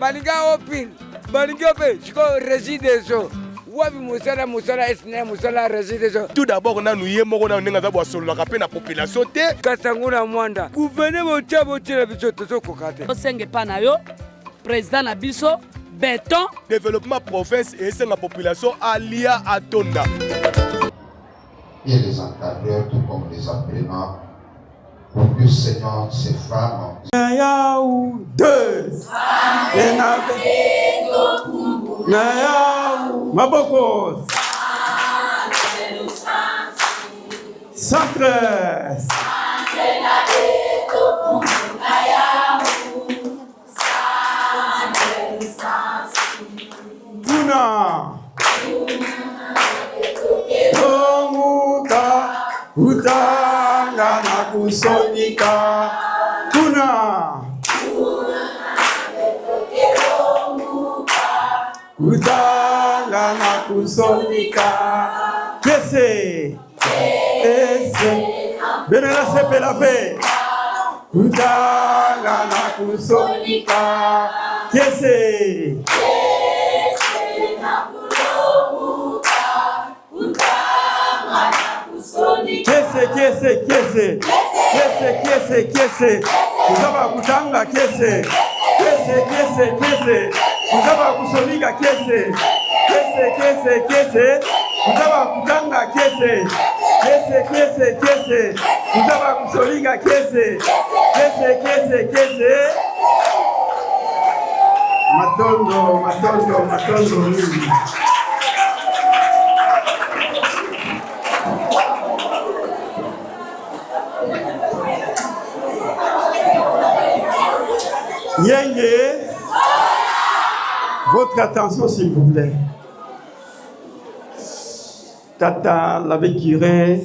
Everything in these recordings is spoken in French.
balinga opil balinga pe jiko résidence wabi musala esne musala résidence. Tout d'abord na nous yemo na nenga za bo solo na kapena population te kasanguna mwanda gouvernement chabo tira biso to kokate osenge pana yo président na biso béton développement province et c'est la population alia atonda. Et les encadreurs tout comme les apprenants pour que Seigneur ces femmes Nayaou deux Nayaou Maboko Centre Tuna Tomuka Utanga na kusonika Tuna Utanga na kusonika Kese Ese Benela sepe la fe Utanga na kusonika Kese Kese Uzaba kutanga kese Uzaba kusonika kese Uzaba kutanga kese Uzaba kusonika kese Matondo Yenge, votre attention s'il vous plaît. Tata l'abbé curé,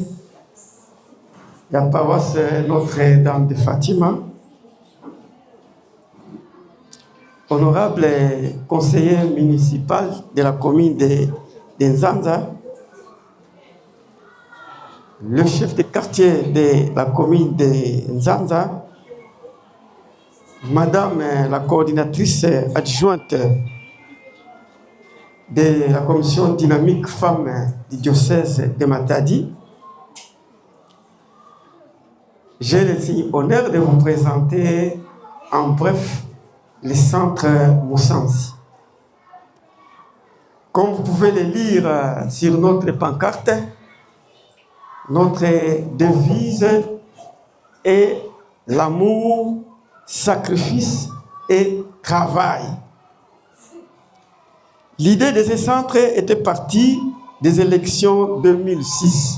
la paroisse Notre-Dame de Fatima, honorable conseiller municipal de la commune de Nzanza, le chef de quartier de la commune de Nzanza, Madame la coordinatrice adjointe de la commission dynamique femmes du diocèse de Matadi, j'ai l'honneur de vous présenter en bref le centre Moussansi. Comme vous pouvez le lire sur notre pancarte, notre devise est l'amour, sacrifice et travail. L'idée de ce centre était partie des élections 2006.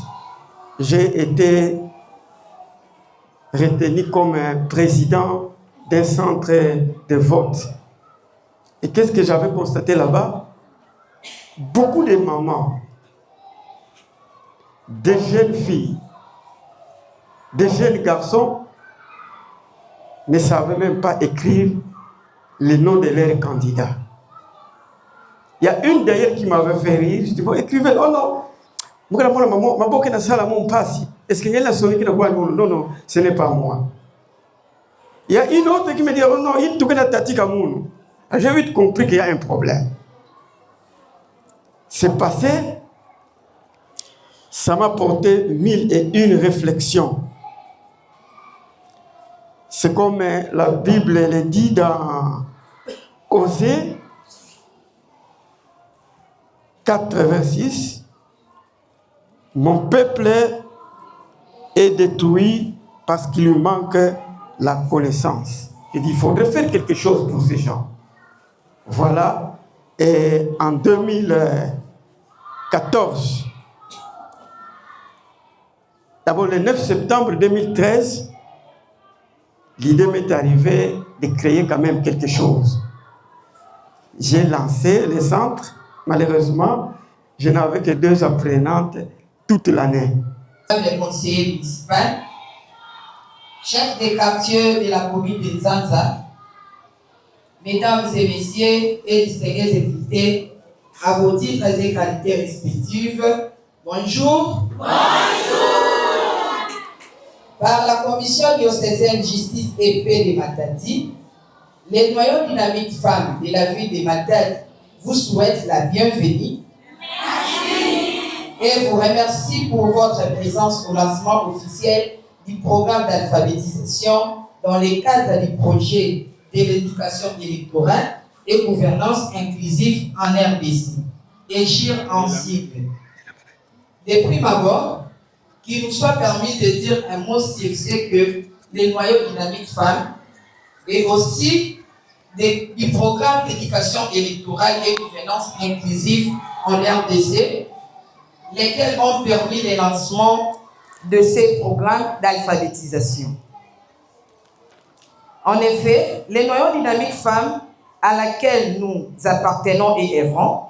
J'ai été retenu comme président d'un centre de vote. Et qu'est-ce que j'avais constaté là-bas? Beaucoup de mamans, des jeunes filles, des jeunes garçons ne savaient même pas écrire le nom de leur candidat. Il y a une d'ailleurs qui m'avait fait rire. Je dis, bon, écrivez. Oh non. Est-ce qu'il y a la sonnerie qui n'a pas le nom? Non, ce n'est pas moi. Il y a une autre qui me dit, oh non, il y a tati kamoun. J'ai vite compris qu'il y a un problème. C'est passé. Ça m'a porté 1001 réflexions. C'est comme la Bible le dit dans Osée 4, verset 6. Mon peuple est détruit parce qu'il lui manque la connaissance. Il dit, il faudrait faire quelque chose pour ces gens. Voilà. Et en 2014, d'abord le 9 septembre 2013, l'idée m'est arrivée de créer quand même quelque chose. J'ai lancé le centre. Malheureusement, je n'avais que 2 apprenantes toute l'année. Le conseiller municipal, chef des quartiers de la commune de Nzanza, mesdames et messieurs et distingués invités, à vos titres et qualités respectives, bonjour. Bonjour. Par la commission diocésaine justice et paix de Matadi, Les noyaux dynamiques femmes de la ville de Matadi vous souhaitent la bienvenue. Et vous remercie pour votre présence au lancement officiel du programme d'alphabétisation dans le cadre du projet de l'éducation électorale et gouvernance inclusive en RDC, EGIR en sigle. De prime abord, qu'il nous soit permis de dire un mot sur ce que les noyaux dynamiques femmes et aussi du programme d'éducation électorale et gouvernance inclusive en RDC, lesquels ont permis le lancement de ces programmes d'alphabétisation. En effet, les noyaux dynamiques femmes à laquelle nous appartenons et œuvrons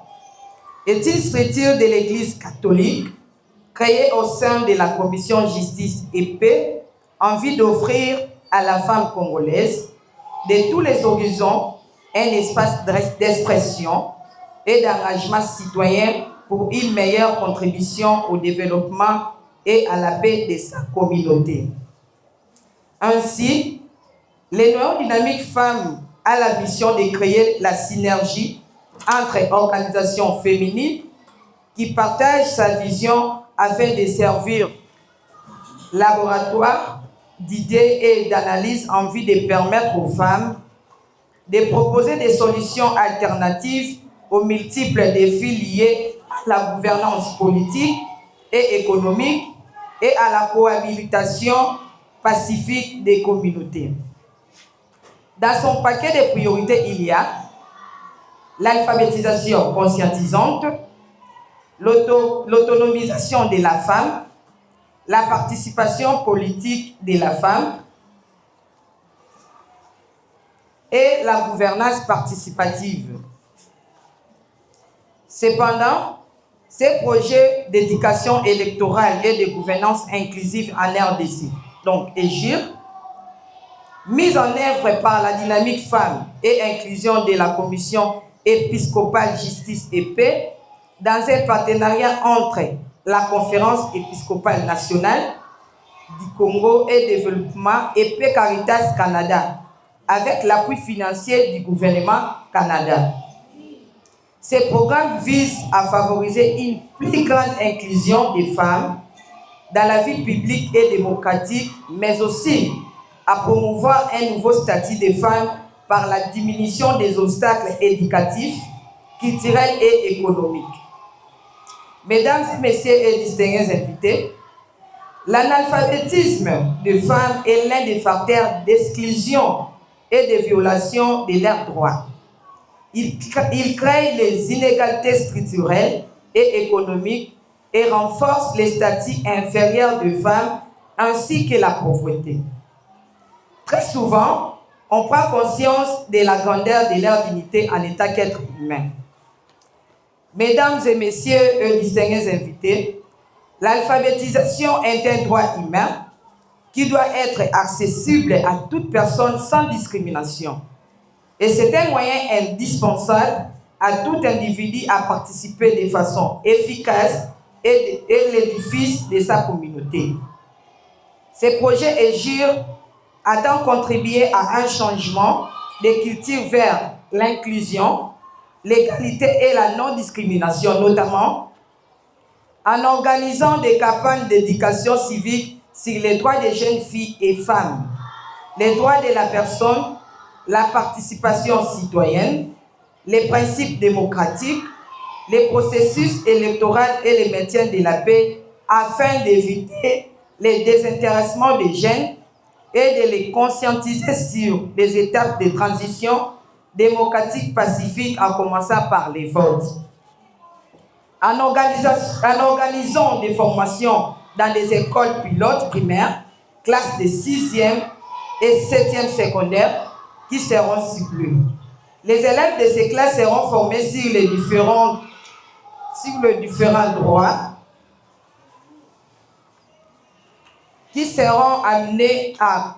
est une structure de l'Église catholique créée au sein de la Commission Justice et Paix en vue d'offrir à la femme congolaise de tous les horizons un espace d'expression et d'engagement citoyen pour une meilleure contribution au développement et à la paix de sa communauté. Ainsi, les noyaux dynamiques femmes a la mission de créer la synergie entre organisations féminines qui partagent sa vision afin de servir laboratoire d'idées et d'analyse en vue de permettre aux femmes de proposer des solutions alternatives aux multiples défis liés à la gouvernance politique et économique et à la cohabitation pacifique des communautés. Dans son paquet de priorités, il y a l'alphabétisation conscientisante, l'autonomisation de la femme, la participation politique de la femme et la gouvernance participative. Cependant, ces projets d'éducation électorale et de gouvernance inclusive en RDC, donc EGIR, mis en œuvre par la dynamique femmes et inclusion de la Commission épiscopale Justice et Paix, dans un partenariat entre la Conférence épiscopale nationale du Congo et développement et Paix Caritas Canada, avec l'appui financier du gouvernement Canada. Ces programmes visent à favoriser une plus grande inclusion des femmes dans la vie publique et démocratique, mais aussi à promouvoir un nouveau statut des femmes par la diminution des obstacles éducatifs, culturels et économiques. Mesdames et messieurs et distingués invités, l'analphabétisme des femmes est l'un des facteurs d'exclusion et de violation de leurs droits. Il crée les inégalités structurelles et économiques et renforce les statuts inférieurs des femmes ainsi que la pauvreté. Très souvent, on prend conscience de la grandeur de leur dignité en état qu'être humain. Mesdames et messieurs, distingués invités, l'alphabétisation est un droit humain qui doit être accessible à toute personne sans discrimination. Et c'est un moyen indispensable à tout individu à participer de façon efficace et l'édifice de sa communauté. Ce projet EGIR a donc contribué à un changement de culture vers l'inclusion, l'égalité et la non-discrimination, notamment en organisant des campagnes d'éducation civique sur les droits des jeunes filles et femmes, les droits de la personne, la participation citoyenne, les principes démocratiques, les processus électoraux et le maintien de la paix afin d'éviter le désintéressement des jeunes et de les conscientiser sur les étapes de transition démocratique pacifique en commençant par les votes. En organisant des formations dans des écoles pilotes primaires, classes de 6e et 7e secondaire qui seront ciblées. Les élèves de ces classes seront formés sur les différents droits qui seront amenés à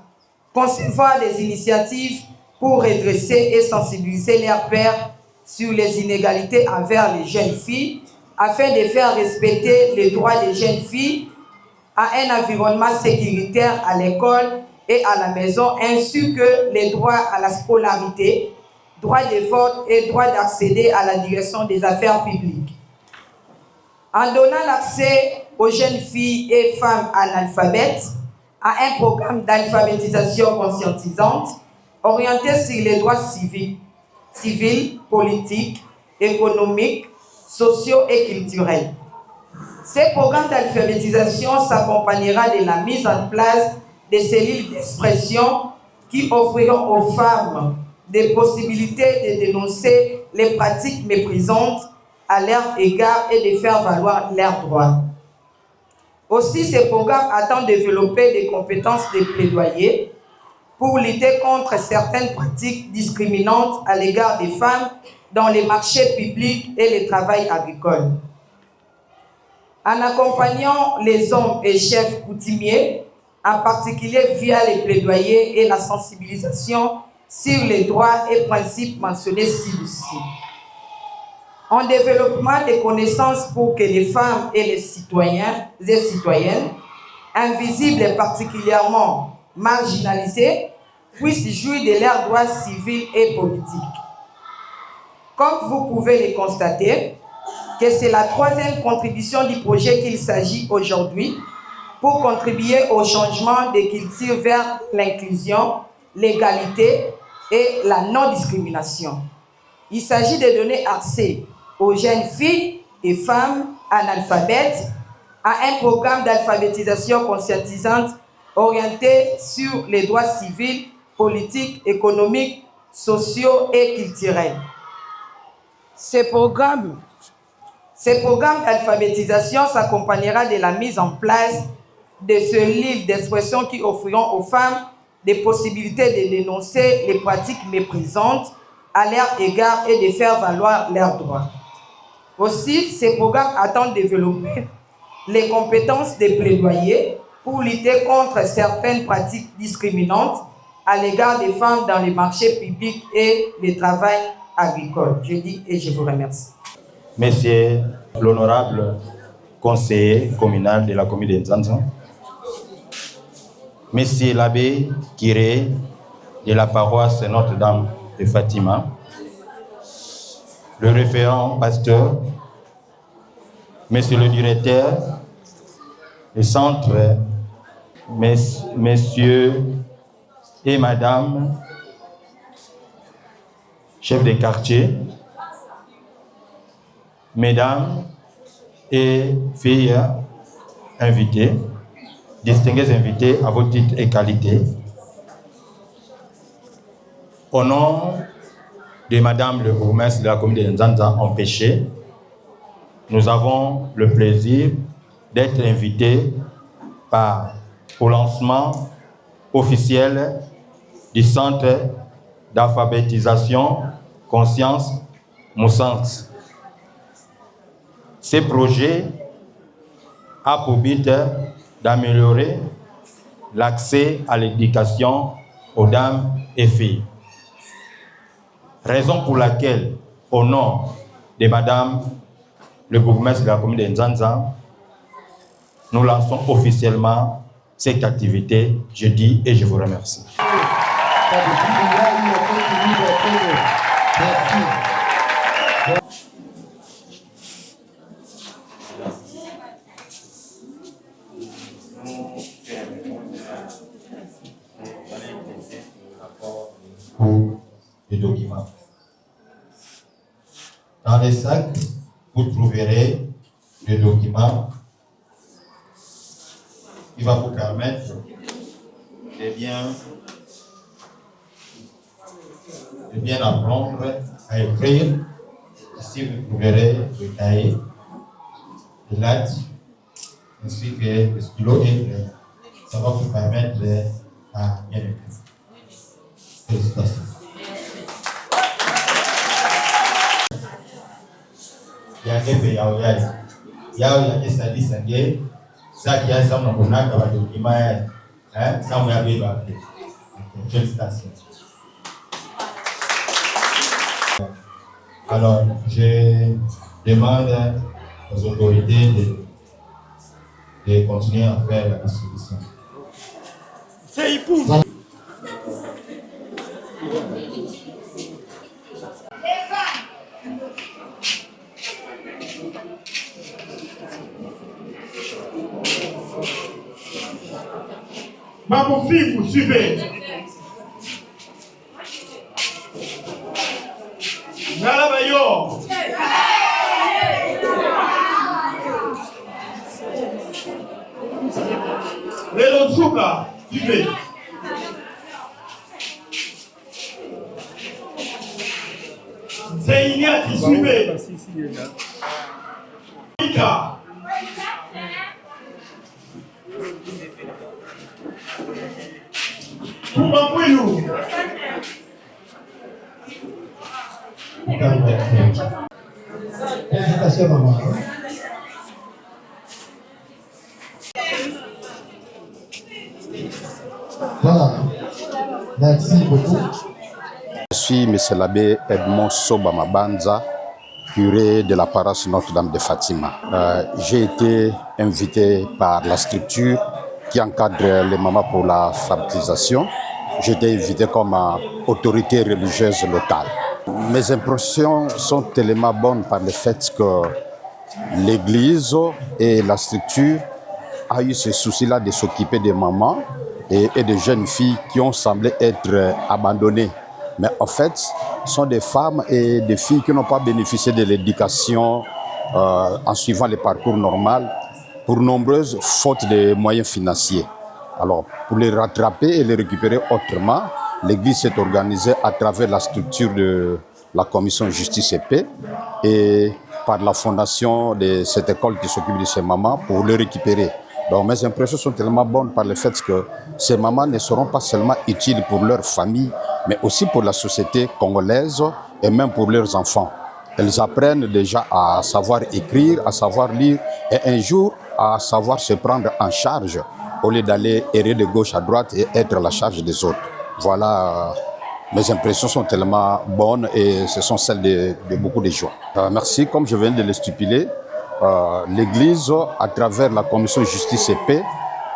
concevoir des initiatives pour redresser et sensibiliser leurs pairs sur les inégalités envers les jeunes filles afin de faire respecter les droits des jeunes filles à un environnement sécuritaire à l'école et à la maison, ainsi que les droits à la scolarité, droit de vote et droit d'accéder à la direction des affaires publiques. En donnant l'accès aux jeunes filles et femmes analphabètes à un programme d'alphabétisation conscientisante orienté sur les droits civils, politiques, économiques, sociaux et culturels. Ces programmes d'alphabétisation s'accompagnera de la mise en place des cellules d'expression qui offriront aux femmes des possibilités de dénoncer les pratiques méprisantes à leur égard et de faire valoir leurs droits. Aussi, ces programmes attendent de développer des compétences de plaidoyer pour lutter contre certaines pratiques discriminantes à l'égard des femmes dans les marchés publics et le travail agricole. En accompagnant les hommes et chefs coutumiers, en particulier via les plaidoyers et la sensibilisation sur les droits et principes mentionnés ci-dessus. En développement des connaissances pour que les femmes et les citoyens et citoyennes, invisibles et particulièrement marginalisés, puissent jouir de leurs droits civils et politiques. Comme vous pouvez le constater, que c'est la troisième contribution du projet qu'il s'agit aujourd'hui pour contribuer au changement des cultures vers l'inclusion, l'égalité et la non-discrimination. Il s'agit de donner accès aux jeunes filles et femmes analphabètes à un programme d'alphabétisation conscientisante orienté sur les droits civils, politiques, économiques, sociaux et culturels. Ces programmes d'alphabétisation s'accompagnera de la mise en place de ce livre d'expression qui offriront aux femmes des possibilités de dénoncer les pratiques méprisantes à leur égard et de faire valoir leurs droits. Aussi, ces programmes attendent de développer les compétences des plaidoyers pour lutter contre certaines pratiques discriminantes à l'égard des femmes dans les marchés publics et le travail agricole. Je dis et je vous remercie. Monsieur l'honorable conseiller communal de la commune de Nzanza, Monsieur l'abbé Kiré de la paroisse Notre-Dame de Fatima, le référent pasteur, Monsieur le directeur du centre, Messieurs et Madame, chefs de quartier, Mesdames et filles invitées, distingués invités à vos titres et qualités, au nom de Madame le bourgmestre de la commune de Nzanza empêché, nous avons le plaisir d'être invités au lancement officiel du centre d'alphabétisation Conscience Moussens. Ce projet a pour but d'améliorer l'accès à l'éducation aux dames et filles. Raison pour laquelle, au nom de Madame le bourgmestre de la commune de Nzanza, nous lançons officiellement cette activité. Je dis et je vous remercie. Les documents. Dans les sacs, vous trouverez le document qui va vous permettre de bien apprendre à écrire. Ici, vous trouverez le cahier, le latte, ainsi que le stylo et ça va vous permettre à bien écrire. Félicitations. Yakepe yao yake sadi sange saki ya samu nakunaka wa dokima ya samu ya beba. Félicitations. Alors, je demande aux autorités de continuer à faire la distribution. C'est époux. Maman fille, vous suivez. Nalabayo. Lelo Tsuka, suivez. C'est Ignati, suivez. Ika. Kumamwilu. Félicitations, maman. Voilà. Merci beaucoup. Je suis M. l'abbé Edmond Sobama Banza, curé de la paroisse Notre-Dame de Fatima. J'ai été invité par la structure qui encadre les mamans pour la baptisation. J'ai été invité comme autorité religieuse locale. Mes impressions sont tellement bonnes par le fait que l'Église et la structure a eu ce souci-là de s'occuper des mamans et des jeunes filles qui ont semblé être abandonnées. Mais en fait, ce sont des femmes et des filles qui n'ont pas bénéficié de l'éducation en suivant le parcours normal pour nombreuses fautes de moyens financiers. Alors, pour les rattraper et les récupérer autrement, l'Église s'est organisée à travers la structure de la commission justice et paix et par la fondation de cette école qui s'occupe de ces mamans pour les récupérer. Donc mes impressions sont tellement bonnes par le fait que ces mamans ne seront pas seulement utiles pour leur famille, mais aussi pour la société congolaise et même pour leurs enfants. Elles apprennent déjà à savoir écrire, à savoir lire et un jour à savoir se prendre en charge au lieu d'aller errer de gauche à droite et être à la charge des autres. Voilà, mes impressions sont tellement bonnes et ce sont celles de beaucoup de joie. Merci, comme je viens de le stipuler, l'Église, à travers la commission justice et paix,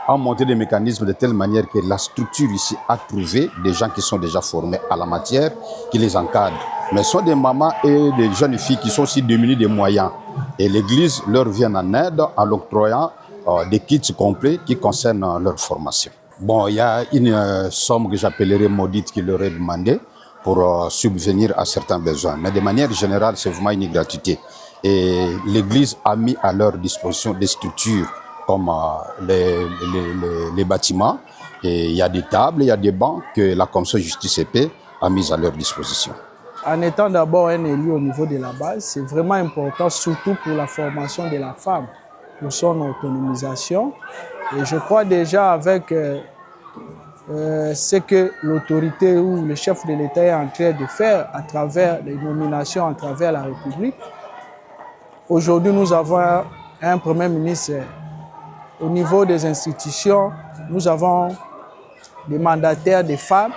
a monté des mécanismes de telle manière que la structure ici a trouvé des gens qui sont déjà formés à la matière, qui les encadrent. Mais ce sont des mamans et des jeunes filles qui sont aussi démunies des moyens. Et l'Église leur vient en aide en l'octroyant des kits complets qui concernent leur formation. Bon, il y a une somme que j'appellerais maudite qui leur est demandée pour subvenir à certains besoins. Mais de manière générale, c'est vraiment une gratuité. Et l'Église a mis à leur disposition des structures comme les bâtiments. Et il y a des tables, il y a des bancs que la commission justice et paix a mis à leur disposition. En étant d'abord un élu au niveau de la base, c'est vraiment important, surtout pour la formation de la femme, pour son autonomisation. Et je crois déjà avec ce que l'autorité ou le chef de l'État est en train de faire à travers les nominations à travers la République. Aujourd'hui, nous avons un Premier ministre. Au niveau des institutions, nous avons des mandataires des femmes.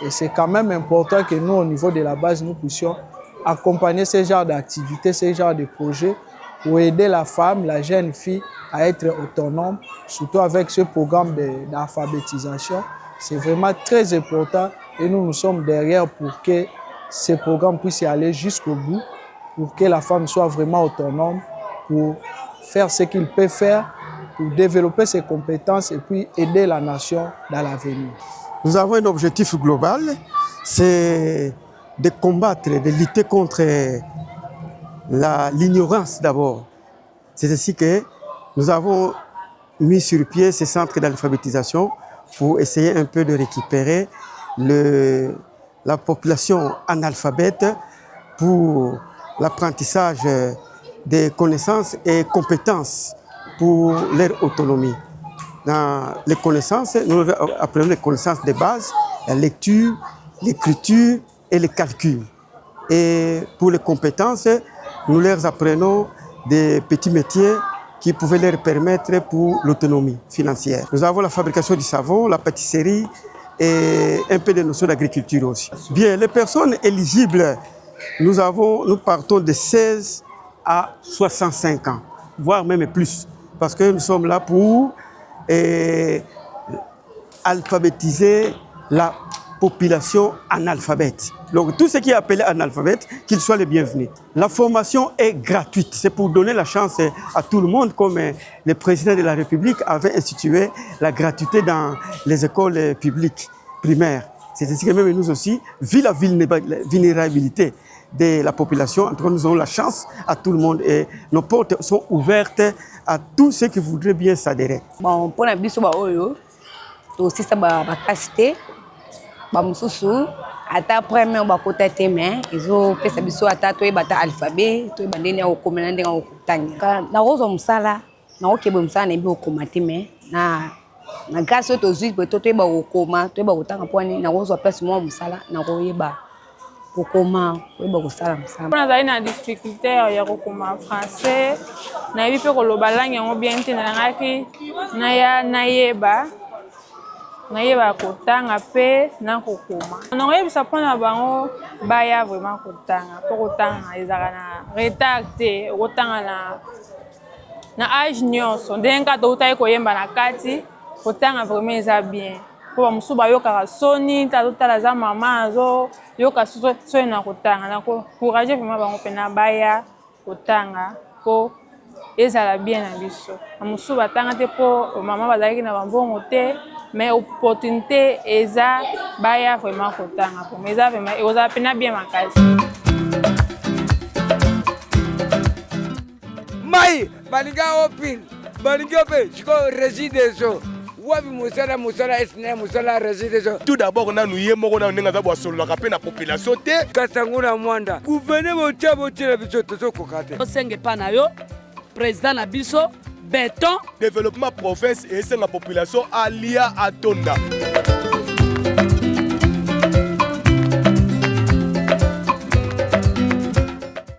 Et c'est quand même important que nous, au niveau de la base, nous puissions accompagner ce genre d'activités, ce genre de projets pour aider la femme, la jeune fille à être autonome, surtout avec ce programme d'alphabétisation. C'est vraiment très important et nous sommes derrière pour que ce programme puisse y aller jusqu'au bout, pour que la femme soit vraiment autonome, pour faire ce qu'il peut faire, pour développer ses compétences et puis aider la nation dans l'avenir. Nous avons un objectif global, c'est de combattre, de lutter contre l'ignorance d'abord. C'est ainsi que nous avons mis sur pied ces centres d'alphabétisation pour essayer un peu de récupérer la population analphabète pour l'apprentissage des connaissances et compétences pour leur autonomie. Dans les connaissances, nous apprenons les connaissances de base, la lecture, l'écriture et le calcul. Et pour les compétences, nous leur apprenons des petits métiers qui pouvaient leur permettre pour l'autonomie financière. Nous avons la fabrication du savon, la pâtisserie et un peu de notions d'agriculture aussi. Bien, les personnes éligibles, nous partons de 16 à 65 ans, voire même plus, parce que nous sommes là pour alphabétiser la population analphabète. Donc tout ce qui est appelé analphabète, qu'ils soient les bienvenus. La formation est gratuite, c'est pour donner la chance à tout le monde, comme le président de la République avait institué la gratuité dans les écoles publiques primaires. C'est ainsi que même nous aussi, vu la vulnérabilité de la population, en tout cas nous avons la chance à tout le monde et nos portes sont ouvertes à tous ceux qui voudraient bien s'adhérer. Bon, pour la biso ba oyo, aussi ça ba capacité. Bamususu ata premier bakota te mais izo pesa biso ata to ebata alphabet to ebandeni okomela ndenga okutanya na rozo musala na okebe musala na bi okomate mais na grâce to zui to eba okoma to eba kutanga poni na rozo place mo musala na koyeba okoma eba kusala musala na zali na difficulté ya kokoma français na yebi pe koloba langue yango bien te na ngaki na ya na yeba nayeba kotanga pe na kokoma non yebisa mpona bango baya vraiment kotanga po kotanga ezaka na retard te okotanga na age nyonso ndenge kaka toutai koyemba na kati kotanga vraiment eza bien po bamosusu bayokaka soni tazotala za mama azoyoka soni na kotanga na kokourage vraiment bango mpena baya kotanga po ezala bien na biso bamosusu batanga te po mama bazalaki na bambongo te mais opportunité eza baya vraiment kotanga pour mais eza vraiment eza pena bien makasi mai balinga opin balinga pe jiko résidence wabi musala esne musala résidence tout d'abord na nuye moko na ndenge za bwasolo ka pe na population te kasanguna mwanda gouverner botia biso to kokate osenge pa na yo président na biso béton développement province et c'est la population alia atonda